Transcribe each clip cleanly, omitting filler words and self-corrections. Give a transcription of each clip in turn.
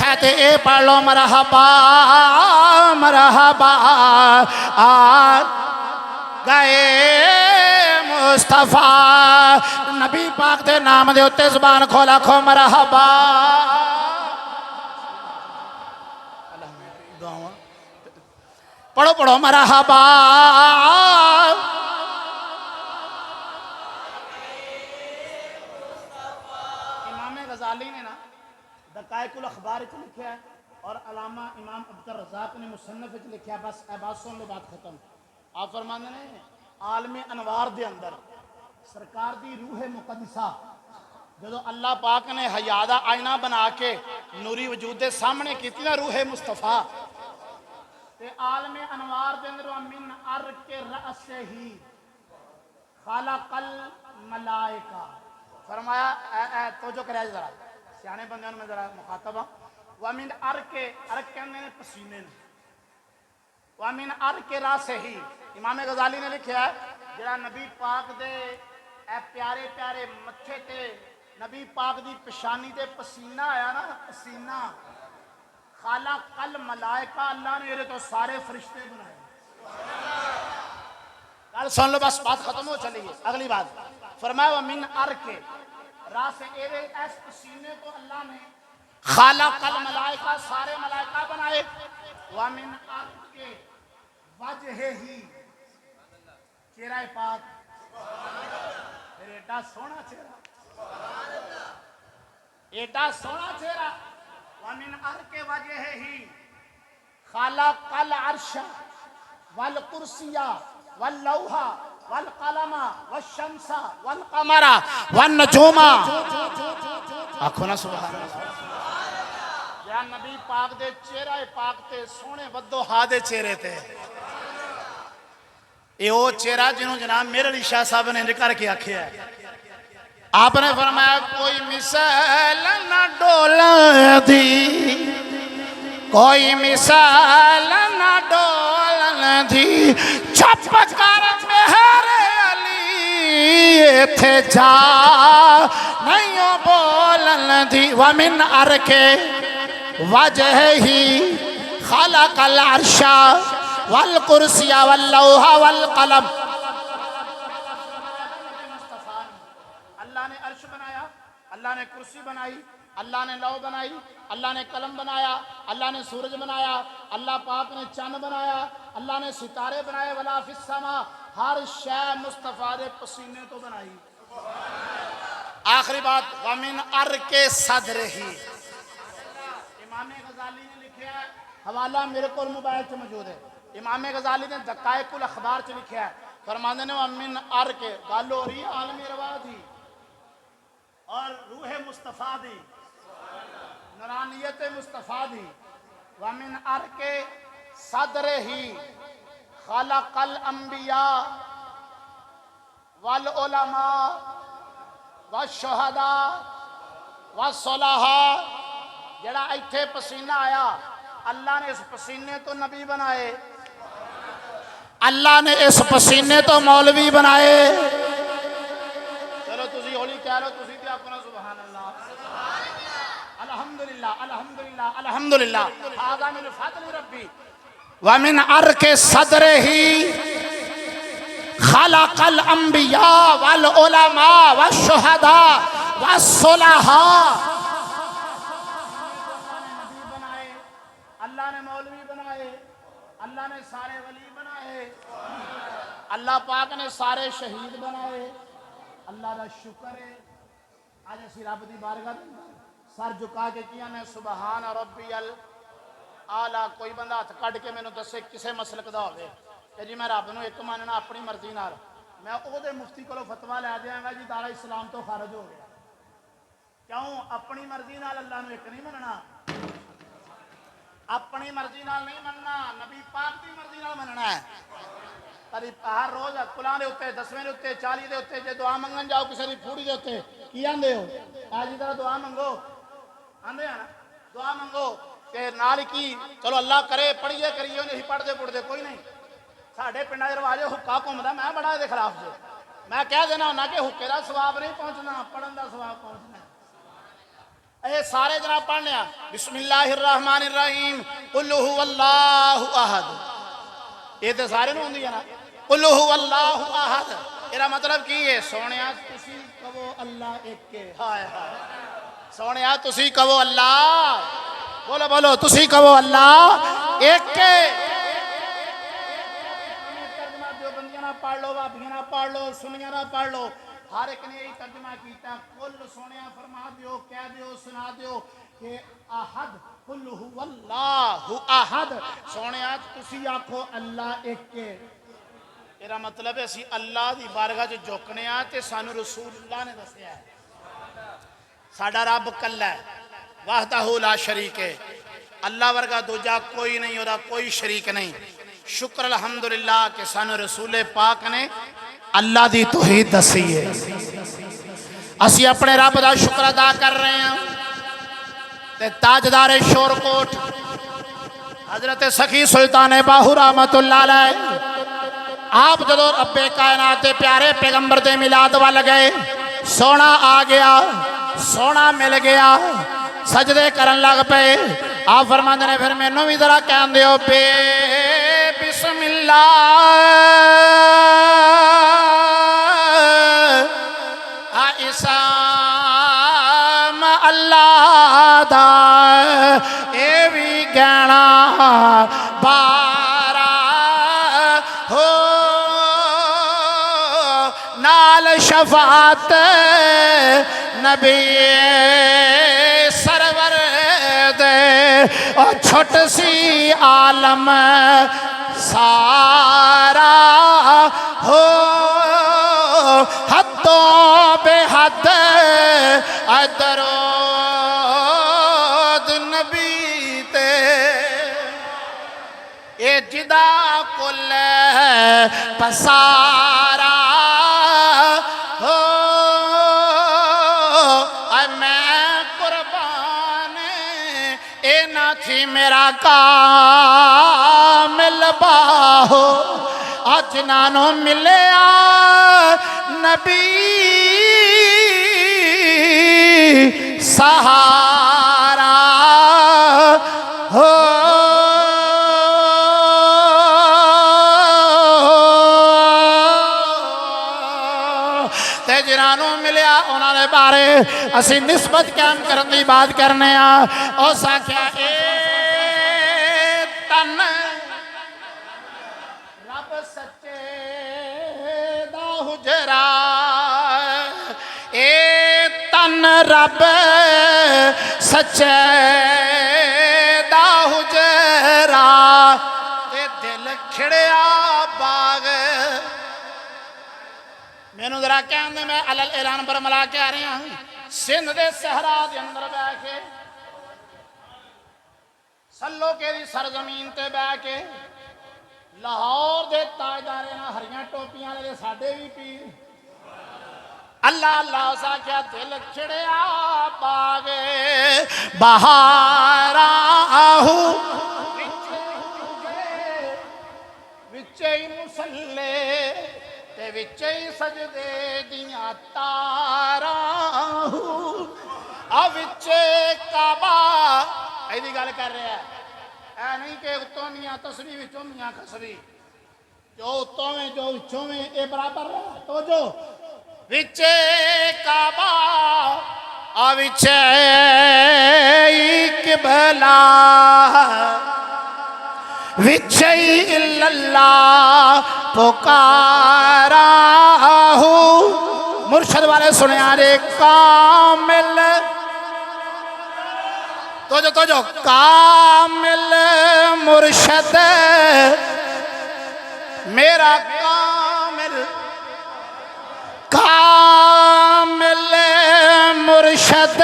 کہتے اے پڑھ لو مرحبا مرحبا آ گئے مصطفیٰ نبی پاک دے نام دے اتے زبان کھولا کھو مرحبا پڑھو پڑھو مرحبا امام غزالی نے نا دقائق الاخبار چ لکھیا ہے اور علامہ امام عبدالرزاق نے مصنف چ لکھیا ہے بس اے بات سن لو بات ختم آپ فرماندے نے عالم انوار دے اندر سرکار دی روح مقدسہ جدو اللہ پاک نے حیا دا آئینہ بنا کے نوری وجود دے سامنے کیتی نا روح مصطفیٰ تے عالم انوار دے اندر من ارک رأس ہی خالق الملائکہ فرمایا اے توجہ کرے ذرا سیانے بندیاں میں ذرا مخاطب ہوں ومن ارک کہنے نے پسینے نے ومن ارک رأس ہی امام غزالی نے لکھا ہے جڑا نبی پاک دے اے پیارے پیارے متھے تے نبی پاک دی پشانی دے پسینہ آیا نا پسینہ خالق الملائکہ اللہ نے تو سارے فرشتے بنائے گل سن لو بس بات ختم ہو چلی ہے اگلی بات فرمایا ومن ارک راس ایرے اس پسینے کو اللہ نے خالق الملائکہ سارے ملائکہ بنائے ومن ارک وجہ ہی چہرہ پاک پھر ایڈا سونا چہرہ ایڈا سونا چہرہ ومن ارک وجہ ہی خالق العرش والکرسی واللوح والقلم والشمس والقمر والنجوم آکھو نا سبحان اللہ یا نبی پاک دے چہرہ پاک تے سونے ودو ہا دے چہرے تے یہ وہ چہرہ جنہوں جناب میرے علی شاہ صاحب نے ذکر کے آکھیا ہے آپ نے فرمایا کوئی مثال نہ ڈولا دی کوئی مثال نہ ڈولا دی چھپ کر مہر علی تھے جا نہیں بولن دی ومن ارک وجہ ہی خلق العرش والکرسی واللوح والقلم اللہ نے عرش بنایا اللہ نے کرسی بنائی اللہ نے لوح بنائی اللہ نے قلم بنایا اللہ نے سورج بنایا اللہ پاک نے چاند بنایا اللہ نے ستارے بنائے ولا فی السما ہر شے مصطفیٰ دے پسینے تو بنائی آخری بات ومن ارک صدر ہی امام غزالی نے لکھا ہے حوالہ میرے کو موبائل سے موجود ہے امام غزالی نے دقائق الاخبار سے لکھا ہے فرماندے نے ومن ارک گل ہو رہی عالمی روا دی اور روح مصطفیٰ دی نورانیت مصطفیٰ دی ومن ارک صدر ہی خلق الانبیاء والعلماء والشہداء والصلحاء جڑا ایتھے پسینہ آیا اللہ نے اس پسینے تو نبی بنائے اللہ نے اس پسینے تو مولوی بنائے چلو تسی ہولی کہہ لو تسی تے اپنا سبحان اللہ الحمدللہ الحمدللہ الحمدللہ ھذا من فضل ربی ومن ارک صدر ہی خلق الانبیاء والعلماء والشہداء والصلحاء اللہ نے مولوی بنائے اللہ نے سارے ولی بنائے اللہ پاک نے سارے شہید بنائے اللہ کا شکر ہے آج اسی رب دی بارگاہ سر جھکا کے کیا نے سبحان ربی الاعلی کوئی بندہ ہاتھ کٹ کے میں نے دسے کسے مسلک دا ہوئے کہ جی میں رب نو ایک ماننا اپنی مرضی نال میں او دے مفتی کو فتویٰ لے دیاں گا جی دار اسلام تو خارج ہو گیا کیوں اپنی مرضی نال اللہ نو ایک نہیں مننا اپنی مرضی نال نہیں مننا نبی پاک دی مرضی نال مننا ہے پر ہر روز قرآن دے ہوتے 10ویں دے ہوتے 40 دے ہوتے جے دعا منگن جاؤ کسی دی پھوڑی دے ہوتے کی آندے ہو آج ادھر دعا منگو آندے ہیں نا دعا منگو کہ نال کی چلو اللہ کرے پڑھیے کریے نہیں پڑھ دے کوئی نہیں ساڑھے پنڈا رواج حکا گھومدا میں بڑا دے خلاف سے میں کہہ دینا ہونا کہ حکے دا ثواب نہیں پہنچنا پڑھن دا ثواب پہنچنا اے سارے جناب پڑھنے ہیں بسم اللہ الرحمن الرحیم قل هو اللہ احد یہ تو سارے نو ہوندی ہے نا قل هو اللہ احد یہ مطلب کی ہے سونے تسی کہو اللہ ایک کے ہائے ہائے سونے تسی کہو اللہ بولو بولو تسی کہو اللہ ایک کے ترجمہ دیوبندیاں نہ پڑھ لو وہابیاں نہ پڑھ لو سنیاں نہ پڑھ لو ہر ایک نے یہی ترجمہ کیتا کل سونے فرما دیو کہہ دیو سنا دیو کہ احد قل هو اللہ احد سونے تسی آکھو اللہ ایک کے میرا مطلب ہے اسی اللہ دی بارگاہ جو جھکنے تے سانو رسول اللہ نے دسیا ہے ساڈا رب کلا ہے وحدہ لا شریک ہے اللہ ورگا دوجا کوئی نہیں ہوتا کوئی شریک نہیں شکر الحمدللہ کہ سانو رسول پاک نے اللہ دی توحید دسی ہے اسی اپنے رب دا شکر ادا کر رہے ہیں تے تاجدار شور کوٹ حضرت سخی سلطان باہو رحمت اللہ علیہ آپ جدو رب کائنات پیارے پیغمبر دے میلاد وال گئے سونا آ گیا سونا مل گیا سجدے کرن لگ پے آپ فرماندے نے پھر مینوں بھی ذرا کہن دیو بے بسم اللہ اسام اللہ دا اے بھی گہنا بارا ہو نال شفاعت نبی سرور دے اور چھوٹ سی عالم سارا ہو حدوں بے حد درود نبی تے اے جدا کل پسارا ہو اے میں قربان اے نہ تھی میرا کامل باہو آج نانو ملیا نبی سہارا ہو تے جنانو ملیا انہوں نے بارے اسی نسبت قائم کرن دی بات کرنے او ساکھیا اے تن رب سچے دا حجرا اے تن رب سچے دا حجرا تے دل کھڑیا باغ میں نو ذرا کہن دے میں علل اعلان پر ملا کے آ رہے ہیں سندھ دے صحرا دے اندر بہ کے سلو کے دی سرزمین تے بہ کے لاہور دے تاجدارے نہ ہریاں ٹوپیاں لے ساڈے بھی پیر اللہ اللہ سا کیا دل کھڑیا باغ بہارا ہو وچے ہی مسلے تے وچے ہی سجدے دیاں تارا ہو وچے کعبہ ایدی گل کر رہے ہیں اے نہیں کہ اتوں میاں تصویر وچوں میاں خسوی جو اتوں میں جو وچوں میں اے برابر ہے تو جو وچے کعبہ وچے قبلہ وچے اللہ پکارا ہوں مرشد والے سنے آرے کامل تو جو کامل مرشد میرا کامل مرشد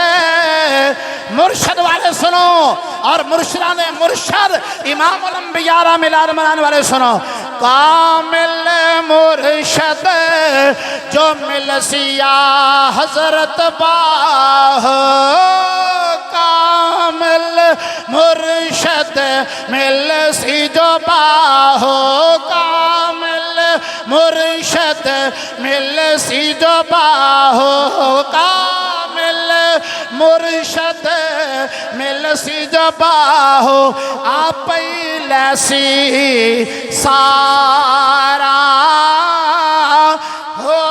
مرشد والے سنو اور مرشدان مرشد امام الانبیاء ملاد منان والے سنو کامل مرشد جو مل سیا حضرت باہ کامل مرشد مل سی جو باہو کامل مرشد مل سی جو باہو کامل مرشد لسی جباہو آپ لسی سارا ہو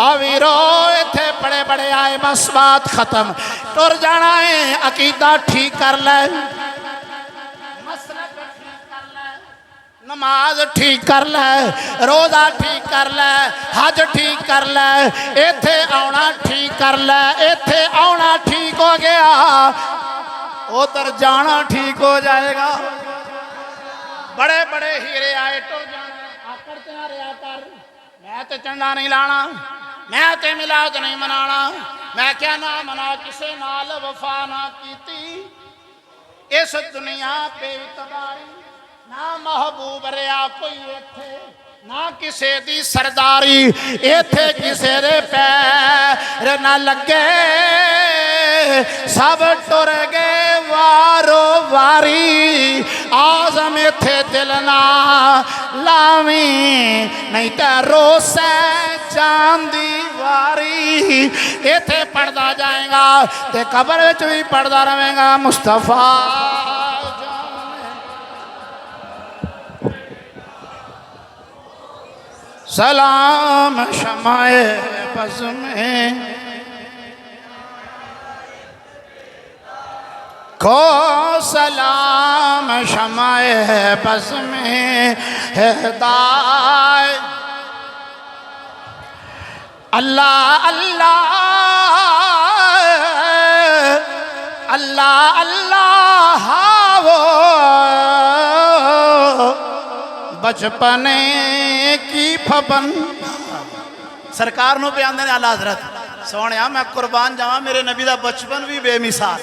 ابھی روئے تھے بڑے بڑے آئے بس بات ختم ٹر جانا ہے عقیدہ ٹھیک کر لے نماز ٹھیک کر لے روزہ ٹھیک کر لے حج ٹھیک کر لے ایتھے آنا ٹھیک کر لے ایتھے آنا ٹھیک ہو گیا ادھر جانا ٹھیک ہو جائے گا بڑے بڑے ہیرے آئے ٹر جانا آکر تینا ریا کر میں تے چنڈا نہیں لانا میں تے ملاد نہیں منانا میں کیا نہ منا کسے نال وفا نہ کیتی اس دنیا پہ اتباری نہ محبوب ریا کوئی ایتھے نہ کسے دی سرداری ایتھے کسے دے پیر نہ لگے سب ٹر گئے وارو واری آزم ایتھے دل نہ لاویں نہیں تے روسے چاندی واری ایتھے پڑھدا جائیں گا تے قبر وچ بھی پڑھدا رہیں گا مصطفیٰ سلام شمع بز میں کو سلام شمع بز میں ہدایت اللہ اللہ اللہ اللہ وہ بچپنے کی پھبن سرکار نو بیان دینے اللہ حضرت سونیا میں قربان جاواں میرے نبی دا بچپن بھی بے مثال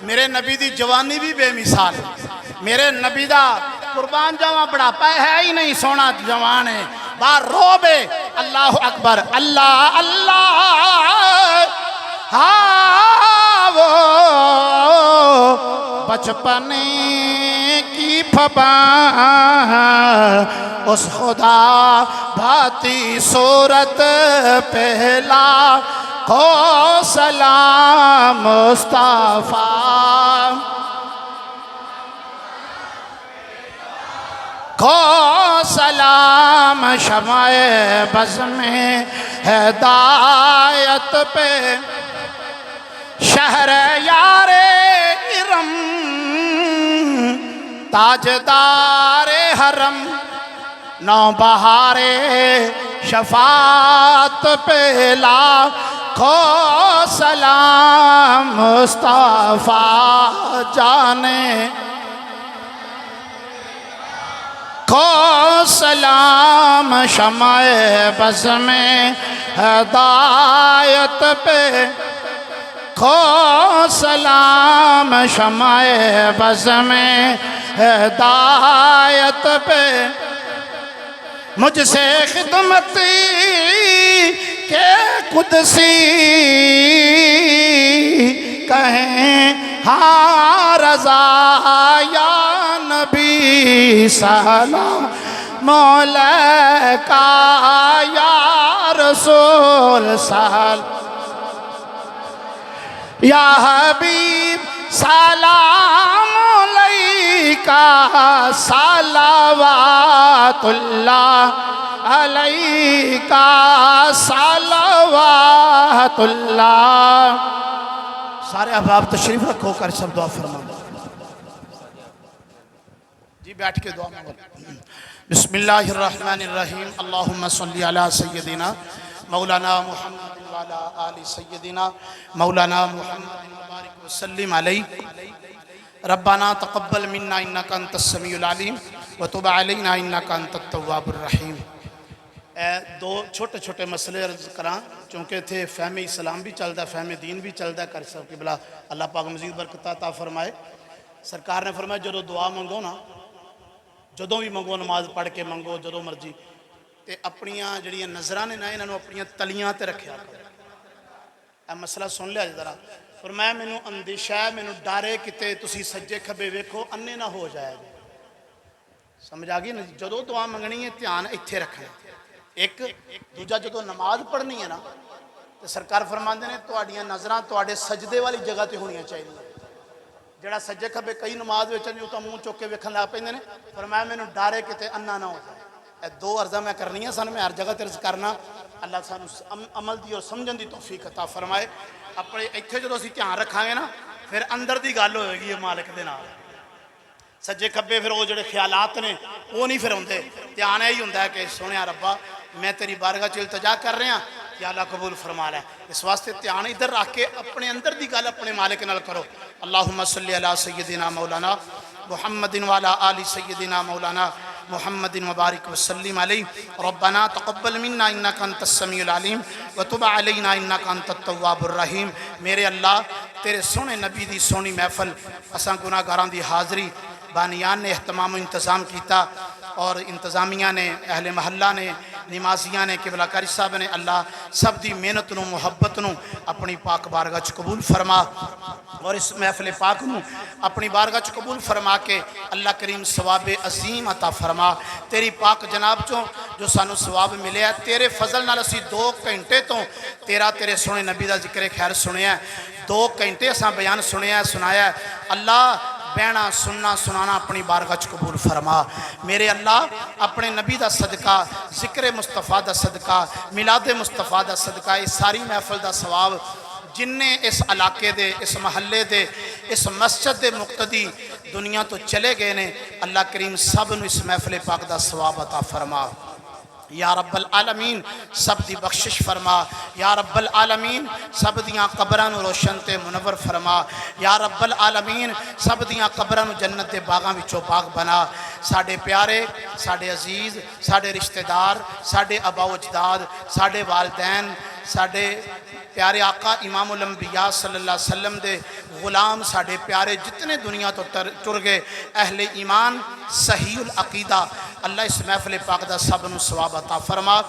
میرے نبی دی جوانی بھی بے مثال میرے نبی دا قربان جاواں بڑھاپا ہے ہی نہیں سونا جوان ہے بار روبے اللہ اکبر اللہ اللہ ہاں وہ بچپنے کی پھبان اس خدا بھاتی صورت پہلا کو سلام مصطفیٰ کو سلام شمع بز میں ہدایت پہ شہر یار ارم تاجدار حرم نو بہار شفاعت پہ لاکھوں سلام مصطفیٰ جانے کو سلام شمع بز میں ہدایت پہ کو سلام شمع بز میں ہدایت پہ مجھ سے خدمتی کہ قدسی کہیں ہاں رضا یا نبی سلام مولا کا یا رسول سلام یا حبیب سلام علیکہ صلوات اللہ علیکہ صلوات اللہ سارے احباب تشریف رکھو کر سب دعا فرما جی بیٹھ کے دعا مانگو بسم اللہ الرحمن الرحیم اللہم صلی علی سیدنا مولانا محمد وعلا آل سیدنا مولانا محمد مبارک وسلم علیہ ربنا تقبل منا انکا انت السمیع العلیم وتب علینا انکا انت التواب الرحیم دو چھوٹے چھوٹے مسئلے عرض کران چونکہ تھے فہم اسلام بھی چلتا فہم دین بھی چلتا کر سب کی بلا اللہ پاک مزید برکت عطا فرمائے سرکار نے فرمایا جدو دعا منگو نا جدو بھی منگو نماز پڑھ کے منگو جدو مرضی تے اپنیاں جڑیاں نظران نے نا انہوں اپنیاں تلیاں تے رکھیا اے مسئلہ سن لیا ذرا فرمایا مینوں اندیشہ ہے مینوں ڈارے کتے تسی سجے کھبے ویکھو انے نہ ہو جائے سمجھ آ گئی نا جدو دعا منگنی ہے دھیان ایتھے رکھنا ایک دوجا جدو نماز پڑھنی ہے نا تو سرکار فرماندے نے تواڈیاں نظراں تواڈے سجدے والی جگہ تے ہونیاں چاہیے. جڑا سجے کھبے کئی نماز وچ نہیں تو منہ چوک کے ویکھن لگ پیندے نے. فرمایا مینوں ڈر ہے کتے انا نہ ہو جائے. اے دو عرضاں میں کرنیاں سن, میں ہر جگہ تے عرض کرنا. اللہ سانو عمل دی اور سمجھن دی توفیق عطا فرمائے. اپنے ایتھے جدوں اسی دھیان رکھاں گے نا پھر اندر دی گل ہوئے گی مالک دے نال. سجے کھبے پھر وہ جڑے خیالات نے وہ نہیں پھر ہوندے. دھیان یہی ہوندا ہے کہ سونیا ربا میں تیری بارگاہ چ التجا کر رہا, یا اللہ قبول فرما لے. اس واسطے دھیان ادھر رکھ کے اپنے اندر دی گل اپنے مالک نال کرو. اللہم صلی علی سیدنا مولانا محمد وعلی آل سیدنا مولانا محمد مبارک وسلم علیہ. ربنا تقبل منا انک انت السمیع العلیم وتب علینا انک انت التواب الرحیم. میرے اللہ تیرے سونے نبی دی سونی محفل اساں گناہگاراں دی حاضری بانیان نے اہتمام و انتظام کیتا, اور انتظامیہ نے, اہل محلہ نے, نمازیاں نے, قبلہ کاری صاحب نے. اللہ سب دی محنت نو محبت نو اپنی پاک بارگاہ چ قبول فرما, اور اس محفل پاک نو اپنی بارگاہ چ قبول فرما کے اللہ کریم ثواب عظیم عطا فرما. تیری پاک جناب چوں جو سانو ثواب ملے ہے تیرے فضل نال اسی 2 گھنٹے تو تیرے سونے نبی دا ذکر خیر سنیا ہے. 2 گھنٹے اساں بیان سنایا ہے. اللہ بہنا سننا سنانا اپنی بارگاہ چ قبول فرما. میرے اللہ اپنے نبی دا صدقہ, ذکر مصطفیٰ دا صدقہ, میلاد مصطفیٰ دا صدقہ, اس ساری محفل دا ثواب جن نے اس علاقے دے, اس محلے دے, اس مسجد دے مقتدی دنیا تو چلے گئے نے, اللہ کریم سب نو اس محفل پاک دا ثواب عطا فرما. یا رب العالمین سب دی بخشش فرما. یا رب العالمین سب دیاں قبراں روشن تے منور فرما. یا رب العالمین سب دیاں قبراں جنت دے باغاں وچوں باغ بنا. ساڈے پیارے, ساڈے عزیز, ساڈے رشتہ دار, ساڈے آبا و اجداد, ساڈے والدین, ساڈے پیارے آقا امام الانبیاء صلی اللہ علیہ وسلم دے غلام, ساڈے پیارے جتنے دنیا تو ٹر گئے اہل ایمان صحیح العقیدہ, اللہ اس محفل پاک دا سب نو ثواب عطا فرما.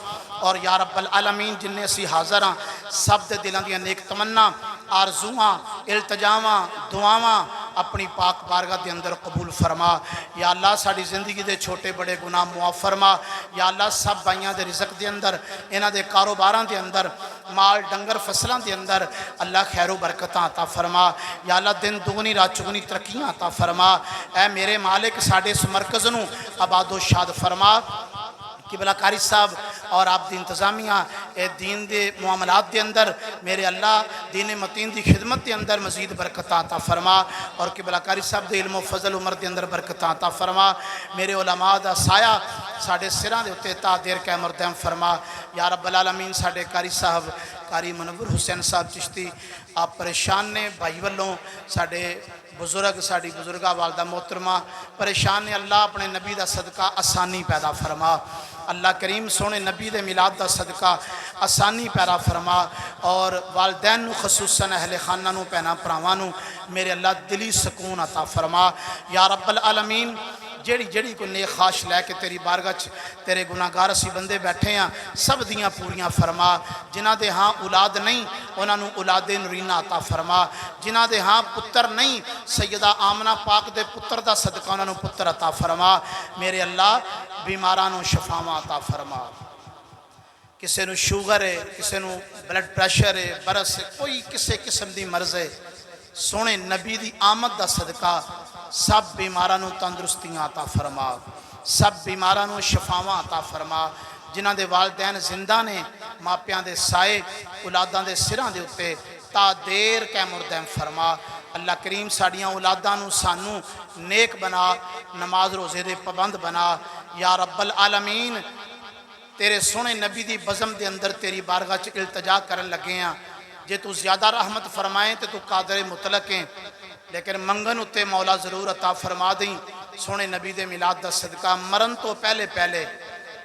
اور یا رب العالمین جن نے اسی حاضر ہاں سب دے دلاں دیاں نیک تمنا آرزواں التجاواں دعاواں اپنی پاک بارگاہ دے اندر قبول فرما. یا اللہ ساڑی زندگی دے چھوٹے بڑے گناہ معاف فرما. یا اللہ سب بھائیاں دے رزق دے اندر, انہاں دے کاروباراں دے اندر, مال ڈنگر فصلاں دے اندر اللہ خیر و برکتاں عطا فرما. یا اللہ دن دگنی رات چگنی ترقیاں عطا فرما. اے میرے مالک ساڑے اس مرکز نو آباد و شاد فرما. قبلہ کاری صاحب اور آپ دی انتظامیہ اے دین دے معاملات دے اندر میرے اللہ دین متین دی خدمت دے اندر مزید برکتاں عطا فرما. اور قبلہ کاری صاحب دے علم و فضل عمر دے اندر برکتاں عطا فرما. میرے علماء دا سایہ ساڑے سراں دے اتے تا دیر قیام اور دائم فرما. یا رب العالمین ساڑے کاری صاحب قاری منور حسین صاحب چشتی آپ پریشان نے بھائی والوں, ساڑے بزرگ ساڑی بزرگہ والدہ محترمہ پریشان نے, اللہ اپنے نبی دا صدقہ آسانی پیدا فرما. اللہ کریم سونے نبی دے میلاد دا صدقہ آسانی پیدا فرما. اور والدین نو خصوصاً اہل خانہ نو پینا پراوانو میرے اللہ دلی سکون عطا فرما. یا رب العالمین جیڑی جیڑی کو نیک خواہش لے کے تیری بارگاہ تیرے گناہگار اسی بندے بیٹھے ہیں سب دیاں پوریاں فرما. جنہ دے ہاں اولاد نہیں انہاں نو اولاد نورینہ عطا فرما. جنہ دے ہاں پتر نہیں سیدہ آمنہ پاک دے پتر دا صدقہ انہاں نو پتر عطا فرما. میرے اللہ بیمارانو شفاواں عطا فرما. کسے نو شوگر ہے, کسے نو بلڈ پریشر ہے, برس ہے, کوئی کسے قسم دی مرض ہے, سونے نبی دی آمد دا صدقہ سب بیمارانو تندرستیاں عطا فرما. سب بیمارانو شفاواں عطا فرما. جنہ دے والدین زندہ نے ماپیاں دے سائے اولاداں دے سراں دے اتے تا دیر قیام اور دائم فرما. اللہ کریم ساڑیاں اولاداں نو سانو نیک بنا, نماز روزے دے پابند بنا. یا رب العالمین تیرے سونے نبی دی بزم دے اندر تیری بارگاہ چ التجا کرن لگے ہیں. جے تو زیادہ رحمت فرمائیں تو قادر مطلق ہیں, لیکن منگن اتے مولا ضرور عطا فرما دیں. سونے نبی دے میلاد دا صدقہ مرن تو پہلے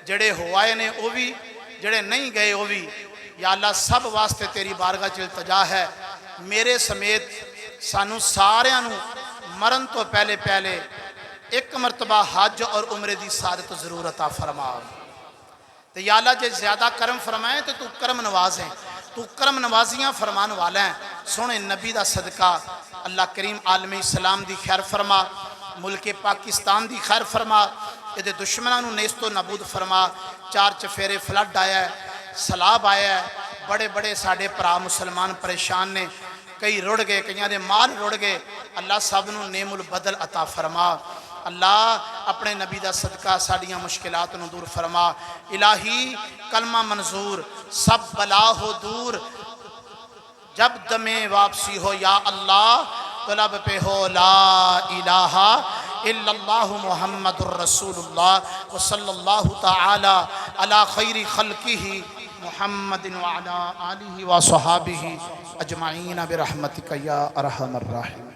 جڑے ہوائے نے وہ بھی, جڑے نہیں گئے وہ بھی. یا اللہ سب واسطے تیری بارگاہ چ التجا ہے. میرے سمیت سانو ساریاں نو مرن تو پہلے ایک مرتبہ حج اور عمرے دی سعادت ضرور عطا فرما. تو یا اللہ جے زیادہ کرم فرمائیں تو کرم نواز ہیں, تو کرم نوازیاں فرمان والا ہیں. سونے نبی دا صدقہ اللہ کریم عالم اسلام دی خیر فرما, ملک پاکستان دی خیر فرما. یہ دشمنوں نو نیست و نابود فرما، چار چفیرے فلڈ آیا ہے، سیلاب آیا ہے، بڑے بڑے ساڑے پرا مسلمان پریشان نے، کئی رڑ گئے، کئیاں دے مال رڑ گئے، اللہ سب نو نعم البدل عطا فرما، اللہ اپنے نبی دا صدقہ ساڑیاں مشکلات نو دور فرما، الہی کلمہ منظور، سب بلا ہو دور، جب دمیں واپسی ہو یا اللہ، طلب پہ ہو لا الہ الا اللہ محمد الرسول اللہ وصلی اللہ تعالی علی خیر خلقہ محمد وعلی آلہ وصحابہ اجمعین برحمتک یا ارحم الراحمین۔